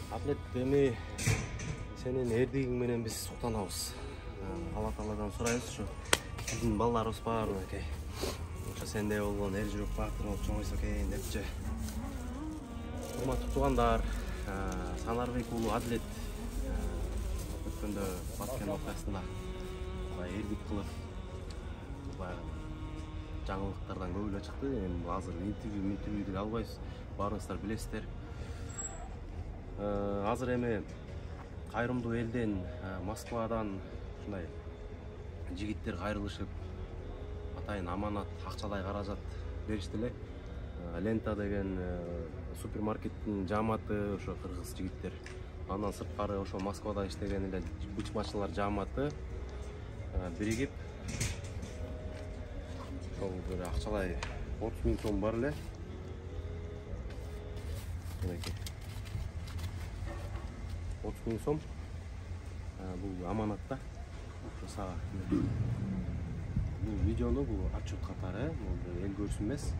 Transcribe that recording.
Атлет, эми сенин эрдигиң менен биз суктанабыз. Алла Тааладан сурайбыз ушу биздин балдарыбыз бар экен. Ошо сендей болгон эр жүрөк баатыр болуп чоңойсо экен депчи. Урматтуу туугандар, Санарбек уулу Адлет өткөндө Баткен ортасында эрдик кылып жаңылыктардан көп эле чыкты. Эми азыр интервью албайбыз. Баарыңыздар билесиздер. Азыр эми кайрымдуу элден, Москвадан ушундай жигиттер кайрылышып, атайын аманат, акчалай каражат беришти эле. Лента деген супермаркеттин жааматы ошо кыргыз жигиттер. Андан сырткары ошо Москвада иштеген эле бычмачылар жааматы биригип ошол бир акчалай 30 000 сом бар эле. Мынакей 30 000 сом. Бул аманатта. Сага бул видеону бул отчет катары, бул эл көрсүн эмес.